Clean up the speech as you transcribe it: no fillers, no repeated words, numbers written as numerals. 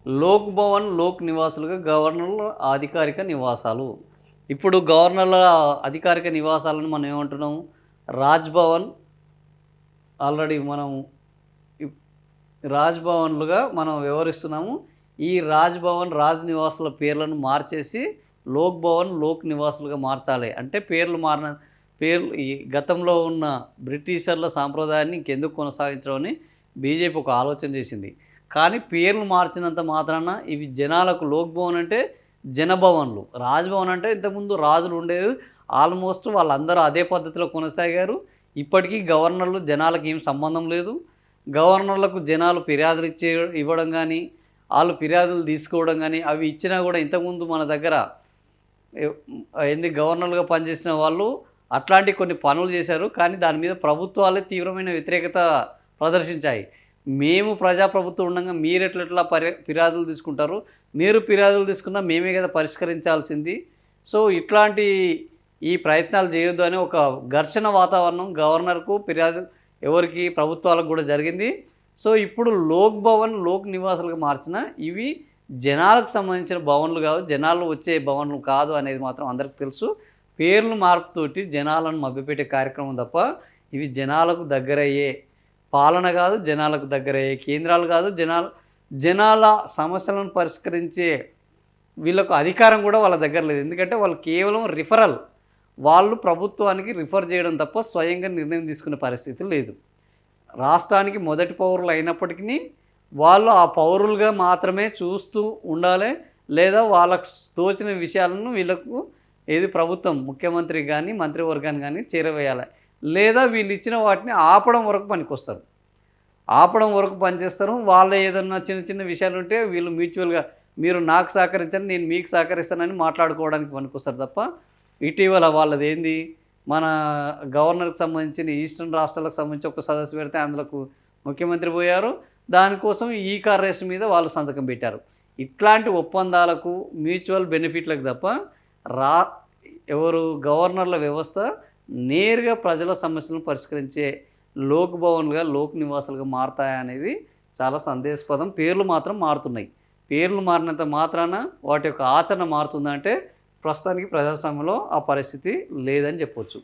లోక్ భవన్, లోక్ నివాసులుగా గవర్నర్ల అధికారిక నివాసాలు. ఇప్పుడు గవర్నర్ల అధికారిక నివాసాలను మనం ఏమంటున్నాం? రాజ్ భవన్ ఆల్రెడీ మనం ఇప్ రాజ్ భవన్లుగా మనం వ్యవహరిస్తున్నాము. ఈ రాజ్ భవన్, రాజ్ నివాసుల పేర్లను మార్చేసి లోక్ భవన్, లోక్ నివాసులుగా మార్చాలి. అంటే పేర్లు ఈ గతంలో ఉన్న బ్రిటిషర్ల సాంప్రదాయాన్ని ఇంకెందుకు కొనసాగించడం అని బీజేపీ ఒక ఆలోచన చేసింది. కానీ పేర్లు మార్చినంత మాత్రాన ఇవి జనాలకు లోక్ భవన్ అంటే జనభవన్లు. రాజ్‌భవన్ అంటే ఇంతకుముందు రాజులు ఉండేది. ఆల్మోస్ట్ వాళ్ళందరూ అదే పద్ధతిలో కొనసాగారు. ఇప్పటికీ గవర్నర్లు జనాలకి ఏం సంబంధం లేదు. గవర్నర్లకు జనాలు ఫిర్యాదులు ఇవ్వడం గానీ, ఆళ్ళు ఫిర్యాదులు తీసుకోవడం గానీ, అవి ఇచ్చినా గూడా ఇంతకుముందు మన దగ్గర ఎవ్ గవర్నర్‌లుగా పనిచేసిన వాళ్ళు అట్లాంటి కొన్ని పనులు చేశారు. కానీ దాని మీద ప్రభుత్వాలే తీవ్రమైన వ్యతిరేకత ప్రదర్శించాయి. మేము ప్రజాప్రభుత్వం ఉండంగా మీరెట్లెట్లా ఫిర్యాదులు తీసుకుంటారు? మీరు ఫిర్యాదులు తీసుకున్నా మేమే కదా పరిష్కరించాల్సింది. సో, ఇట్లాంటి ఈ ప్రయత్నాలు చేయొద్దు అని ఒక ఘర్షణ వాతావరణం గవర్నర్‌కు ఎవరికి ప్రభుత్వాలకు గూడా జరిగింది. సో, ఇప్పుడు లోక్ భవన్, లోక్ నివాసాలుగా మార్చిన ఇవి జనాలకు సంబంధించిన భవన్లు కాదు. జనాలు వచ్చే భవన్లు కాదు అనేది మాత్రం అందరికి తెలుసు. పేర్లు మార్పుతోటి జనాలను మభ్యపెట్టే కార్యక్రమం తప్ప ఇవి జనాలకు దగ్గరయ్యే పాలన కాదు, జనాలకు దగ్గరయ్యే కేంద్రాలు కాదు. జనాల సమస్యలను పరిష్కరించే వీళ్ళకు అధికారం కూడా వాళ్ళ దగ్గర లేదు. ఎందుకంటే వాళ్ళు కేవలం రిఫరల్. వాళ్ళు ప్రభుత్వానికి రిఫర్ చేయడం తప్ప స్వయంగా నిర్ణయం తీసుకునే పరిస్థితి లేదు. రాష్ట్రానికి మొదటి పౌరులు అయినప్పటికీ వాళ్ళు ఆ పౌరులుగా మాత్రమే చూస్తూ ఉండాలి. లేదా వాళ్ళకు తోచిన విషయాలను వీళ్ళకు ప్రభుత్వం ముఖ్యమంత్రికి గానీ, మంత్రివర్గాన్ని గానీ చేరవేయాలి. లేదా వీళ్ళు ఇచ్చిన వాటిని ఆపడం వరకు పనికొస్తారు. ఆపడం వరకు పనిచేస్తారు. వాళ్ళు ఏదన్నా చిన్న చిన్న విషయాలుంటే వీళ్ళు మ్యూచువల్‌గా మీరు నాకు సహకరించండి, నేను మీకు సహకరిస్తానని మాట్లాడుకోవడానికి పనికొస్తారు తప్ప, ఇటీవల వాళ్ళదేంది మన గవర్నర్‌కి సంబంధించిన ఈస్టర్న్ రాష్ట్రాలకు సంబంధించి ఒక సదస్సు పెడితే అందులోకు ముఖ్యమంత్రి పోయారు. దానికోసం ఈ కార్ రేస్ మీద వాళ్ళు సంతకం పెట్టారు. ఇట్లాంటి ఒప్పందాలకు, మ్యూచువల్ బెనిఫిట్‌లకు తప్ప రా గవర్నర్ల వ్యవస్థ నేరుగా ప్రజల సమస్యలను పరిష్కరించే లోక్ భవన్‌లుగా, లోక్ నివాసాలుగా మారతాయనేది చాలా సందేహాస్పదం. పేర్లు మాత్రం మారుతున్నాయి. పేర్లు మారినంత మాత్రాన వాటి యొక్క ఆచరణ మారుతుందంటే ప్రస్తుతానికి ప్రజాస్వామ్యంలో ఆ పరిస్థితి లేదని చెప్పొచ్చు.